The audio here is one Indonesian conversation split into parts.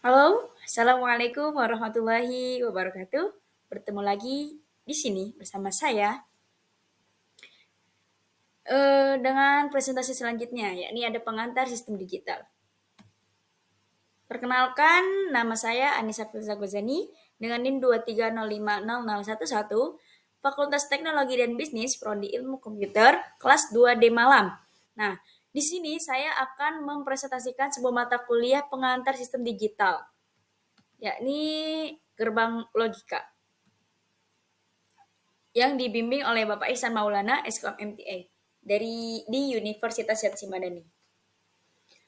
Halo, Assalamualaikum warahmatullahi wabarakatuh. Bertemu lagi di sini bersama saya dengan presentasi selanjutnya, yakni ada pengantar sistem digital. Perkenalkan, nama saya Anissa Filza Ghazani dengan NIM 230500011, Fakultas Teknologi dan Bisnis, Prodi Ilmu Komputer, kelas 2D Malam. Nah, di sini saya akan mempresentasikan sebuah mata kuliah pengantar sistem digital, yakni gerbang logika, yang dibimbing oleh Bapak Ihsan Maulana, Eskom MTA, di Universitas Syed Madani.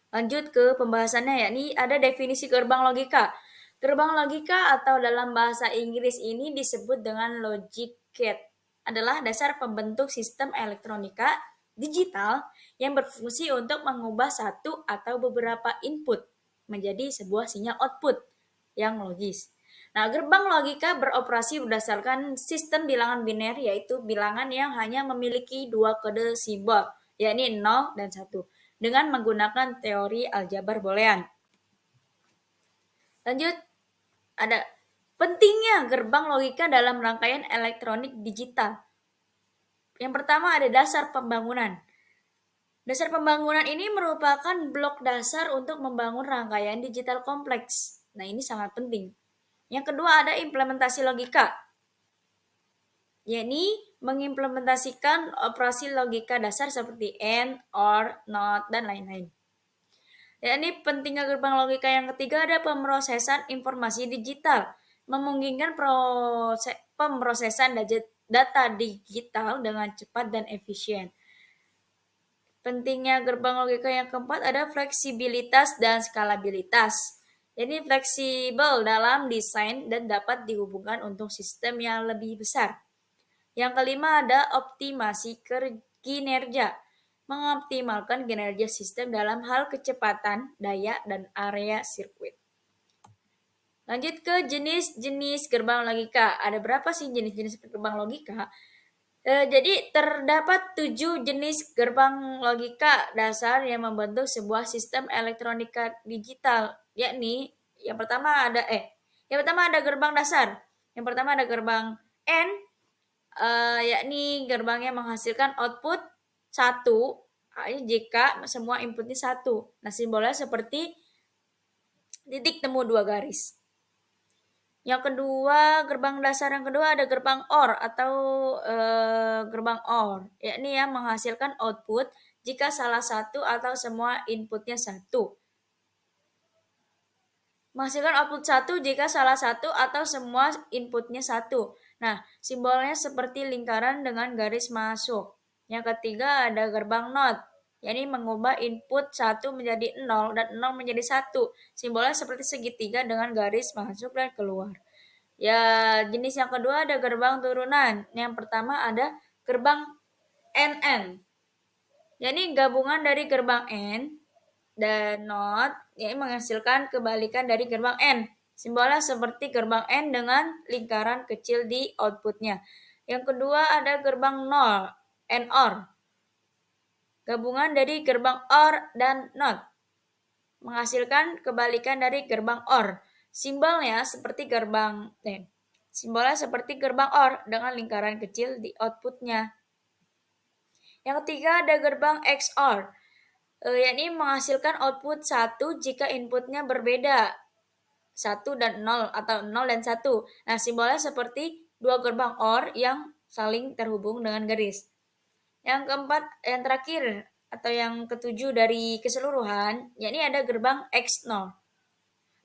Lanjut ke pembahasannya, yakni ada definisi gerbang logika. Gerbang logika atau dalam bahasa Inggris ini disebut dengan logic gate, adalah dasar pembentuk sistem elektronika digital yang berfungsi untuk mengubah satu atau beberapa input menjadi sebuah sinyal output yang logis. Nah, gerbang logika beroperasi berdasarkan sistem bilangan biner, yaitu bilangan yang hanya memiliki dua kode simbol, yakni 0 dan 1, dengan menggunakan teori aljabar boolean. Lanjut, ada pentingnya gerbang logika dalam rangkaian elektronik digital. Yang pertama ada dasar pembangunan. Dasar pembangunan ini merupakan blok dasar untuk membangun rangkaian digital kompleks. Nah, ini sangat penting. Yang kedua ada implementasi logika, yakni mengimplementasikan operasi logika dasar seperti AND, OR, NOT, dan lain-lain. Yakni pentingnya gerbang logika yang ketiga ada pemrosesan informasi digital, memungkinkan pemrosesan data digital dengan cepat dan efisien. Pentingnya gerbang logika yang keempat ada fleksibilitas dan skalabilitas. Jadi fleksibel dalam desain dan dapat dihubungkan untuk sistem yang lebih besar. Yang kelima ada optimasi kinerja, mengoptimalkan kinerja sistem dalam hal kecepatan, daya, dan area sirkuit. Lanjut ke jenis-jenis gerbang logika. Ada berapa sih jenis-jenis gerbang logika? Jadi terdapat 7 jenis gerbang logika dasar yang membentuk sebuah sistem elektronika digital, yakni yang pertama ada gerbang dasar. Yang pertama ada gerbang N, yakni gerbangnya menghasilkan output 1 jika semua inputnya 1. Nah, simbolnya seperti titik temu 2 garis. Yang kedua, gerbang dasar yang kedua ada gerbang OR atau gerbang OR, yakni yang menghasilkan output jika salah satu atau semua inputnya 1. Menghasilkan output 1 jika salah satu atau semua inputnya 1. Nah, simbolnya seperti lingkaran dengan garis masuk. Yang ketiga ada gerbang NOT, yakni mengubah input 1 menjadi 0 dan 0 menjadi 1. Simbolnya seperti segitiga dengan garis masuk dan keluar. Ya, jenis yang kedua ada gerbang turunan. Yang pertama ada gerbang NN, yakni gabungan dari gerbang N dan NOT, yakni menghasilkan kebalikan dari gerbang N. Simbolnya seperti gerbang N dengan lingkaran kecil di outputnya. Yang kedua ada gerbang NOR, gabungan dari gerbang OR dan NOT, menghasilkan kebalikan dari gerbang OR. Simbolnya seperti gerbang OR dengan lingkaran kecil di outputnya. Yang ketiga ada gerbang XOR, yakni menghasilkan output 1 jika inputnya berbeda, 1 dan 0 atau 0 dan 1. Nah, simbolnya seperti dua gerbang OR yang saling terhubung dengan garis. Yang keempat, yang terakhir atau yang ketujuh dari keseluruhan, yakni ada gerbang XNOR,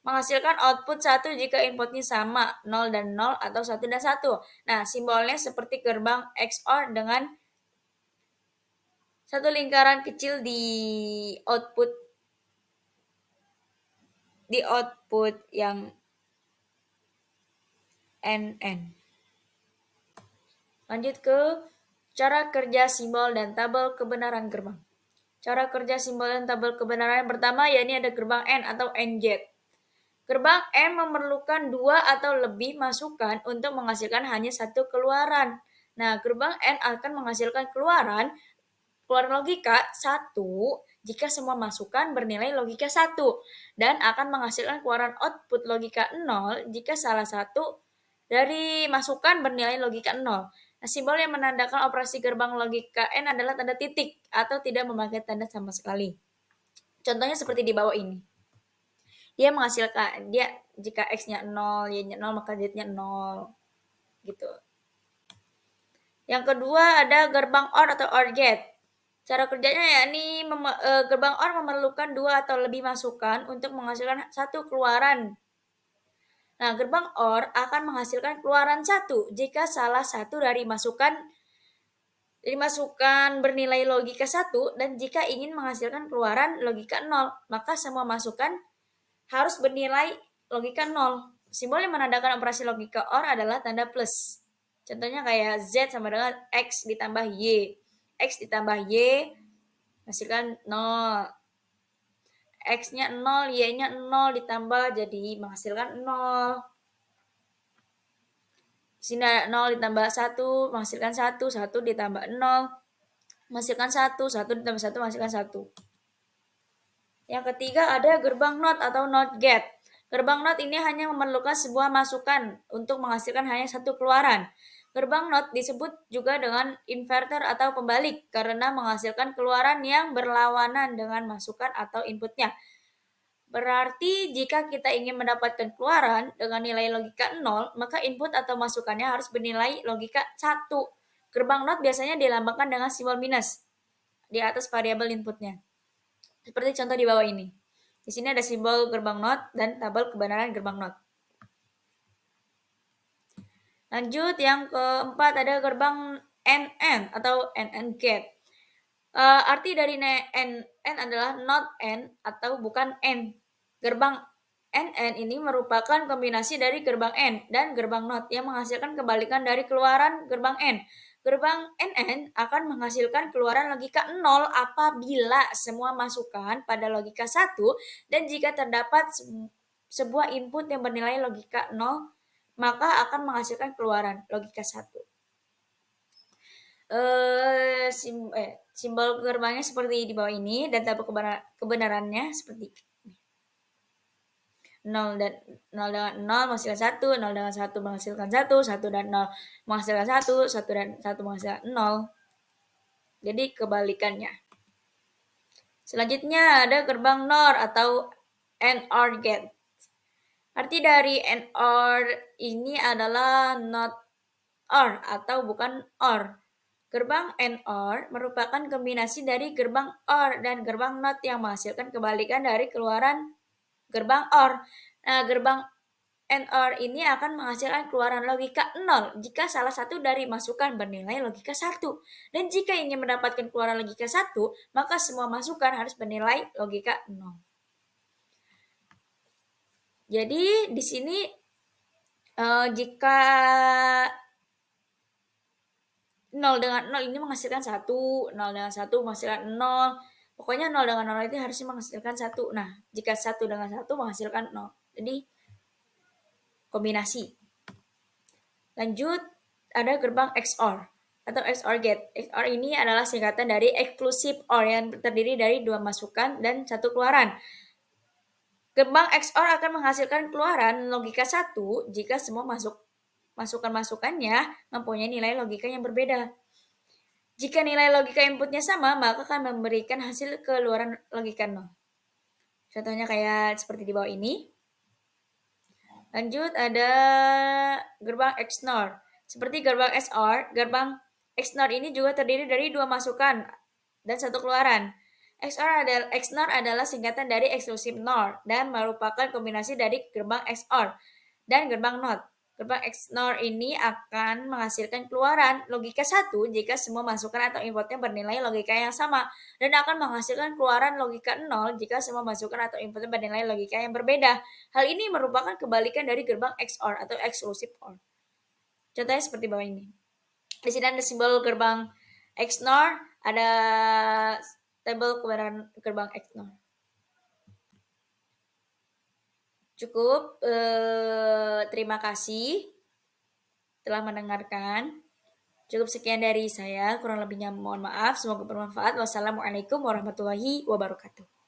menghasilkan output 1 jika inputnya sama, 0 dan 0 atau 1 dan 1. Nah, simbolnya seperti gerbang XOR dengan satu lingkaran kecil di output yang NN. Lanjut ke cara kerja simbol dan tabel kebenaran gerbang. Cara kerja simbol dan tabel kebenaran yang pertama, yakni ada gerbang N atau NZ. Gerbang N memerlukan 2 atau lebih masukan untuk menghasilkan hanya satu keluaran. Nah, gerbang N akan menghasilkan keluaran logika 1 jika semua masukan bernilai logika 1 dan akan menghasilkan keluaran output logika 0 jika salah satu dari masukan bernilai logika 0. Nah, simbol yang menandakan operasi gerbang logika N adalah tanda titik atau tidak memakai tanda sama sekali. Contohnya seperti di bawah ini. Dia menghasilkan, jika X-nya 0, Y-nya 0, maka Z-nya 0. Gitu. Yang kedua ada gerbang OR atau OR gate. Cara kerjanya yakni gerbang OR memerlukan 2 atau lebih masukan untuk menghasilkan satu keluaran. Nah, gerbang OR akan menghasilkan keluaran 1 jika salah satu dari masukan bernilai logika 1 dan jika ingin menghasilkan keluaran logika 0, maka semua masukan harus bernilai logika 0. Simbol yang menandakan operasi logika OR adalah tanda plus. Contohnya kayak Z sama dengan X ditambah Y. X ditambah Y menghasilkan 0. X-nya 0, Y-nya 0 ditambah jadi menghasilkan 0. Sini 0 ditambah 1 menghasilkan 1, 1 ditambah 0 menghasilkan 1, 1 ditambah 1 menghasilkan 1. Yang ketiga ada gerbang NOT atau NOT gate. Gerbang NOT ini hanya memerlukan sebuah masukan untuk menghasilkan hanya satu keluaran. Gerbang NOT disebut juga dengan inverter atau pembalik karena menghasilkan keluaran yang berlawanan dengan masukan atau inputnya. Berarti jika kita ingin mendapatkan keluaran dengan nilai logika 0, maka input atau masukannya harus bernilai logika 1. Gerbang NOT biasanya dilambangkan dengan simbol minus di atas variabel inputnya. Seperti contoh di bawah ini. Di sini ada simbol gerbang NOT dan tabel kebenaran gerbang NOT. Lanjut, yang keempat ada gerbang NN atau NN gate. Arti dari N adalah not N atau bukan N. Gerbang NN ini merupakan kombinasi dari gerbang N dan gerbang NOT yang menghasilkan kebalikan dari keluaran gerbang N. Gerbang NN akan menghasilkan keluaran logika 0 apabila semua masukan pada logika 1 dan jika terdapat sebuah input yang bernilai logika 0, maka akan menghasilkan keluaran logika 1. Simbol gerbangnya seperti di bawah ini dan tabel kebenarannya seperti 0 dan 0 dengan 0 menghasilkan 1, 0 dengan 1 menghasilkan 1, 1 dan 0 menghasilkan 1, 1 dan 1 menghasilkan 0. Jadi kebalikannya. Selanjutnya ada gerbang NOR atau NOR gate. Arti dari NOR ini adalah not OR atau bukan OR. Gerbang NOR merupakan kombinasi dari gerbang OR dan gerbang NOT yang menghasilkan kebalikan dari keluaran gerbang OR. Nah, gerbang NOR ini akan menghasilkan keluaran logika 0 jika salah satu dari masukan bernilai logika 1. Dan jika ingin mendapatkan keluaran logika 1, maka semua masukan harus bernilai logika 0. Jadi di sini jika 0 dengan 0 ini menghasilkan 1, 0 dengan 1 menghasilkan 0. Pokoknya 0 dengan 0 itu harusnya menghasilkan 1. Nah, jika 1 dengan 1 menghasilkan 0. Jadi, kombinasi. Lanjut, ada gerbang XOR atau XOR gate. XOR ini adalah singkatan dari exclusive OR yang terdiri dari 2 masukan dan 1 keluaran. Gerbang XOR akan menghasilkan keluaran logika 1 jika semua masukan-masukannya mempunyai nilai logika yang berbeda. Jika nilai logika inputnya sama, maka akan memberikan hasil keluaran logika 0. Contohnya kayak seperti di bawah ini. Lanjut ada gerbang XNOR. Seperti gerbang XOR, gerbang XNOR ini juga terdiri dari 2 masukan dan 1 keluaran. XNOR adalah singkatan dari exclusive NOR dan merupakan kombinasi dari gerbang XOR dan gerbang NOT. Gerbang XNOR ini akan menghasilkan keluaran logika 1 jika semua masukan atau inputnya bernilai logika yang sama dan akan menghasilkan keluaran logika 0 jika semua masukan atau inputnya bernilai logika yang berbeda. Hal ini merupakan kebalikan dari gerbang XOR atau exclusive OR. Contohnya seperti bawah ini. Di sini ada simbol gerbang XNOR, ada tabel kebenaran gerbang XNOR. Cukup, terima kasih telah mendengarkan. Cukup sekian dari saya, kurang lebihnya mohon maaf. Semoga bermanfaat. Wassalamualaikum warahmatullahi wabarakatuh.